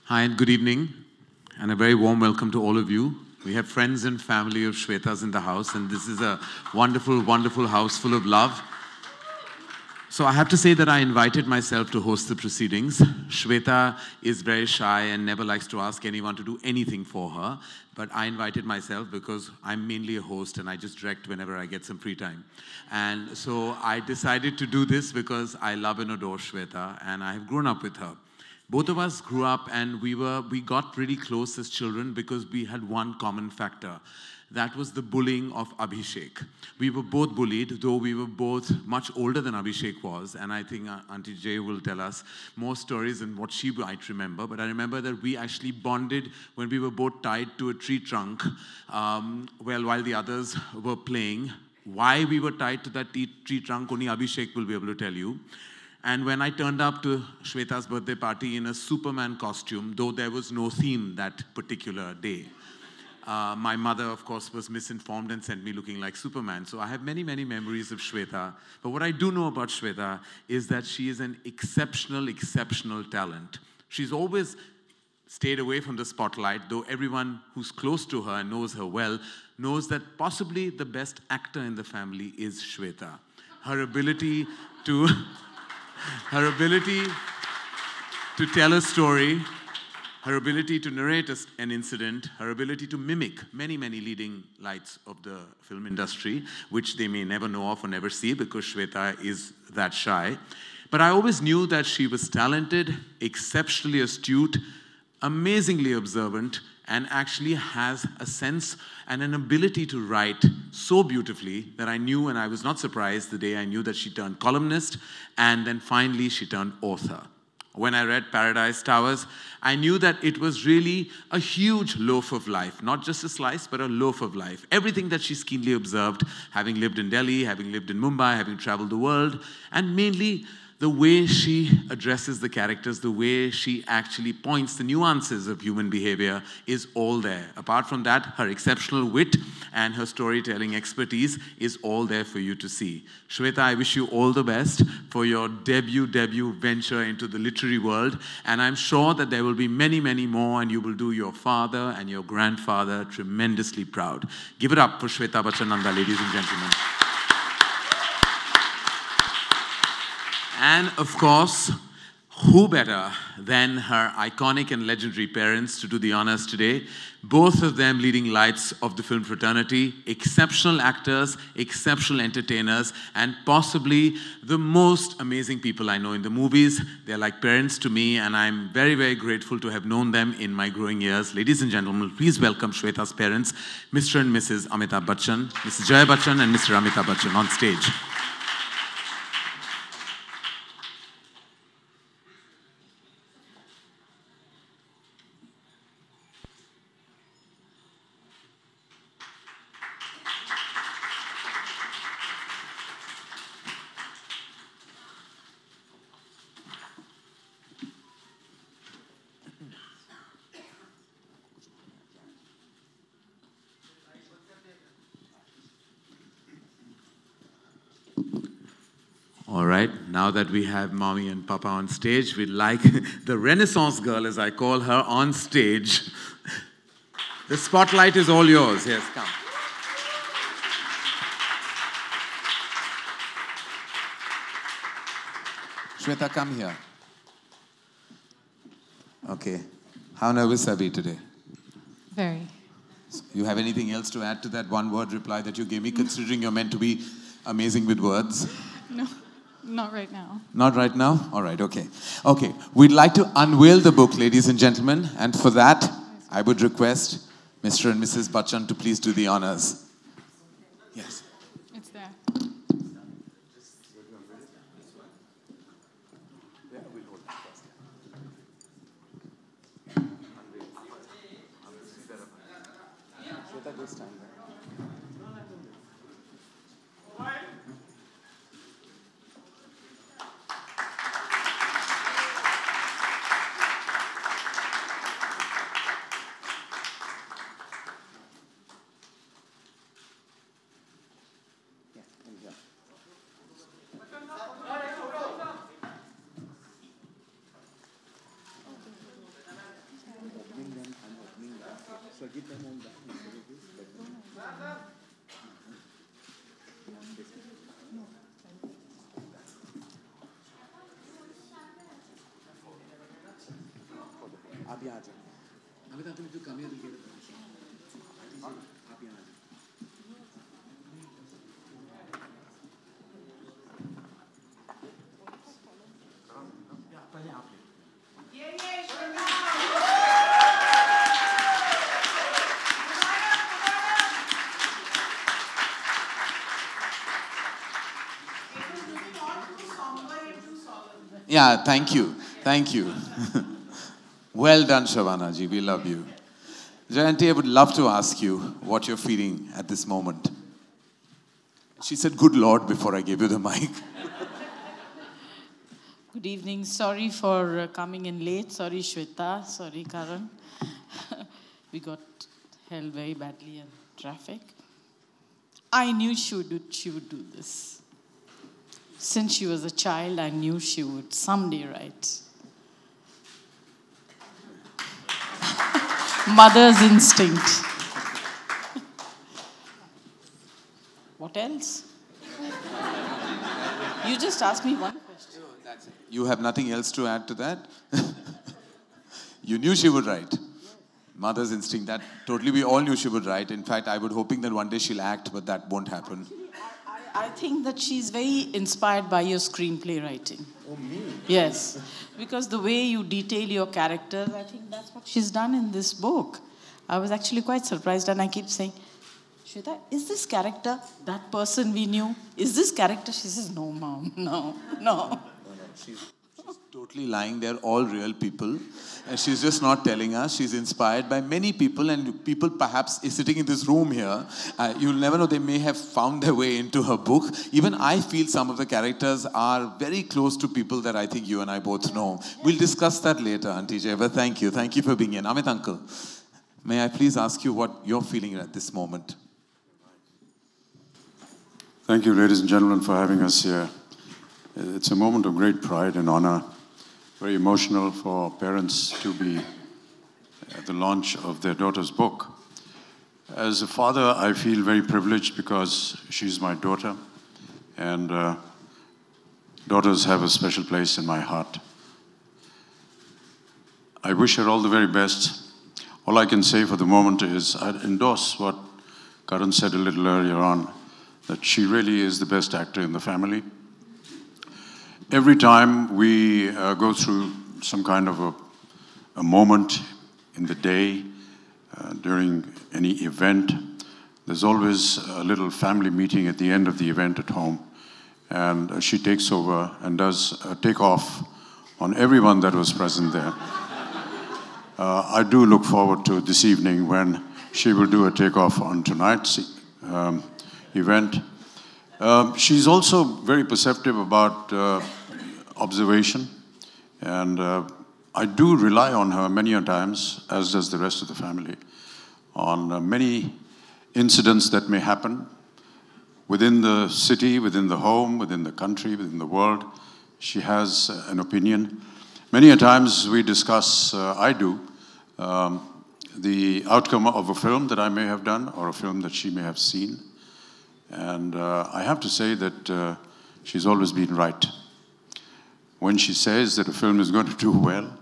Hi and good evening, and a very warm welcome to all of you. We have friends and family of Shwetas in the house, and this is a wonderful, wonderful house full of love. So I have to say that I invited myself to host the proceedings. Shweta is very shy and never likes to ask anyone to do anything for her, but I invited myself because I'm mainly a host and I just direct whenever I get some free time. And so I decided to do this because I love and adore Shweta, and I have grown up with her. Both of us grew up and we got really close as children because we had one common factor. That was the bullying of Abhishek. We were both bullied, though we were both much older than Abhishek was. And I think Auntie Jaya will tell us more stories than what she might remember. But I remember that we actually bonded when we were both tied to a tree trunk while the others were playing. Why we were tied to that tree trunk, only Abhishek will be able to tell you. And when I turned up to Shweta's birthday party in a Superman costume, though there was no theme that particular day, my mother, of course, was misinformed and sent me looking like Superman. So I have many, many memories of Shweta. But what I do know about Shweta is that she is an exceptional, exceptional talent. She's always stayed away from the spotlight, though everyone who's close to her and knows her well knows that possibly the best actor in the family is Shweta. Her ability to tell a story, her ability to narrate an incident, her ability to mimic many, many leading lights of the film industry, which they may never know of or never see because Shweta is that shy. But I always knew that she was talented, exceptionally astute, amazingly observant, and actually has a sense and an ability to write so beautifully that I knew, and I was not surprised the day I knew that she turned columnist, and then finally she turned author. When I read Paradise Towers, I knew that it was really a huge loaf of life, not just a slice, but a loaf of life. Everything that she's keenly observed, having lived in Delhi, having lived in Mumbai, having traveled the world, and mainly the way she addresses the characters, the way she actually points the nuances of human behavior is all there. Apart from that, her exceptional wit and her storytelling expertise is all there for you to see. Shweta, I wish you all the best for your debut venture into the literary world. And I'm sure that there will be many, many more, and you will do your father and your grandfather tremendously proud. Give it up for Shweta Bachchan, ladies and gentlemen. And of course, who better than her iconic and legendary parents to do the honors today? Both of them leading lights of the film fraternity, exceptional actors, exceptional entertainers, and possibly the most amazing people I know in the movies. They're like parents to me, and I'm very, very grateful to have known them in my growing years. Ladies and gentlemen, please welcome Shweta's parents, Mr. and Mrs. Amitabh Bachchan, Mrs. Jaya Bachchan, and Mr. Amitabh Bachchan on stage. All right, now that we have Mommy and Papa on stage, we'd like the Renaissance girl, as I call her, on stage. The spotlight is all yours. Yes, come. Shweta, come here. Okay. How nervous are we today? Very. You have anything else to add to that one-word reply that you gave me, considering you're meant to be amazing with words? No. Not right now. Not right now? All right, okay. Okay, we'd like to unveil the book, ladies and gentlemen, and for that, I would request Mr. and Mrs. Bachchan to please do the honors. Yes. It's there. आप यहाँ आ जाओ। अमिताभ, तुम come here to get a permission. आप यहाँ आ जाओ। पहले आप ले। ये Yeah, thank you. Thank you. Well done, Shavana ji. We love you. Jayanti, I would love to ask you what you're feeling at this moment. She said, "Good Lord," before I gave you the mic. Good evening. Sorry for coming in late. Sorry, Shweta. Sorry, Karan. We got held very badly in traffic. I knew she would do this. Since she was a child, I knew she would someday write. Mother's instinct. What else? You just asked me one question. That's it. You have nothing else to add to that? You knew she would write. Mother's instinct, that totally we all knew she would write. In fact, I was hoping that one day she'll act, but that won't happen. I think that she's very inspired by your screenplay writing. Oh, me? Yes, because the way you detail your characters, I think that's what she's done in this book. I was actually quite surprised, and I keep saying, Shweta, is this character that person we knew? Is this character? She says, no, Mom, no. She's totally lying. They're all real people. And she's just not telling us. She's inspired by many people, and people perhaps is sitting in this room here. You'll never know, they may have found their way into her book. Even I feel some of the characters are very close to people that I think you and I both know. We'll discuss that later, Auntie Jaya, but thank you. Thank you for being here. Amit Uncle, may I please ask you what you're feeling at this moment? Thank you, ladies and gentlemen, for having us here. It's a moment of great pride and honor. Very emotional for parents to be at the launch of their daughter's book. As a father, I feel very privileged because she's my daughter, and daughters have a special place in my heart. I wish her all the very best. All I can say for the moment is I'd endorse what Karan said a little earlier on, that she really is the best actor in the family. Every time we go through some kind of a moment in the day, during any event, there's always a little family meeting at the end of the event at home. And she takes over and does a takeoff on everyone that was present there. I do look forward to this evening when she will do a takeoff on tonight's event. She's also very perceptive about observation, and I do rely on her many a times, as does the rest of the family, on many incidents that may happen within the city, within the home, within the country, within the world. She has an opinion. Many a times we discuss, I do, the outcome of a film that I may have done or a film that she may have seen. And I have to say that she's always been right. When she says that a film is going to do well,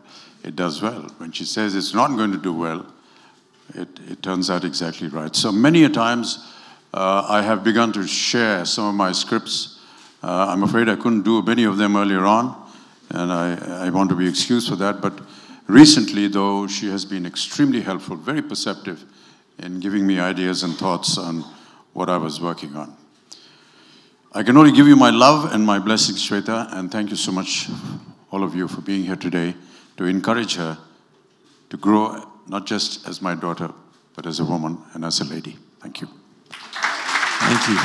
it does well. When she says it's not going to do well, it turns out exactly right. So many a times I have begun to share some of my scripts. I'm afraid I couldn't do many of them earlier on, and I want to be excused for that. But recently, though, she has been extremely helpful, very perceptive in giving me ideas and thoughts on what I was working on. I can only give you my love and my blessings, Shweta, and thank you so much, all of you, for being here today to encourage her to grow, not just as my daughter, but as a woman and as a lady. Thank you. Thank you.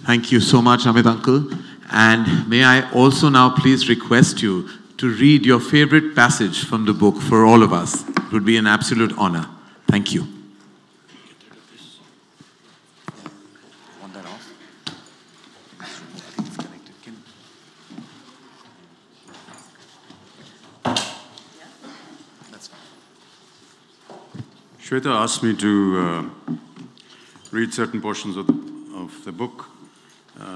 Thank you so much, Amit Uncle. And may I also now please request you to read your favorite passage from the book for all of us. It would be an absolute honor. Thank you. Want that off? Shweta asked me to read certain portions of the book.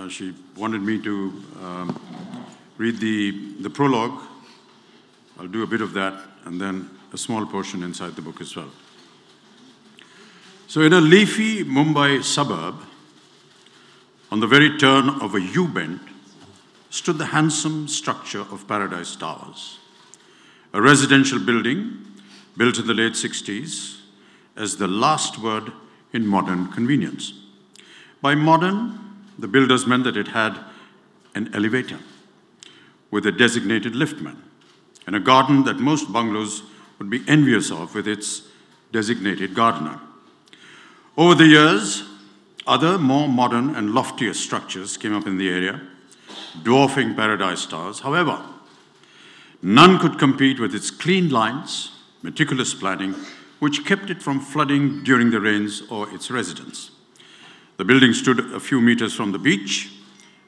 She wanted me to read the prologue. I'll do a bit of that, and then a small portion inside the book as well. So in a leafy Mumbai suburb, on the very turn of a U-bend, stood the handsome structure of Paradise Towers, a residential building built in the late 60s as the last word in modern convenience. By modern, the builders meant that it had an elevator with a designated liftman and a garden that most bungalows would be envious of with its designated gardener. Over the years, other more modern and loftier structures came up in the area, dwarfing Paradise Towers. However, none could compete with its clean lines, meticulous planning, which kept it from flooding during the rains or its residents. The building stood a few meters from the beach,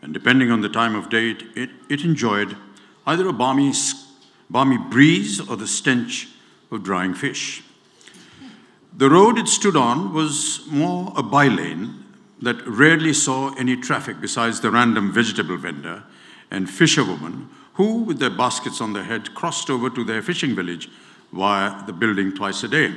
and depending on the time of day, it enjoyed either a balmy breeze or the stench of drying fish. The road it stood on was more a bylane that rarely saw any traffic besides the random vegetable vendor and fisherwoman who, with their baskets on their head, crossed over to their fishing village via the building twice a day.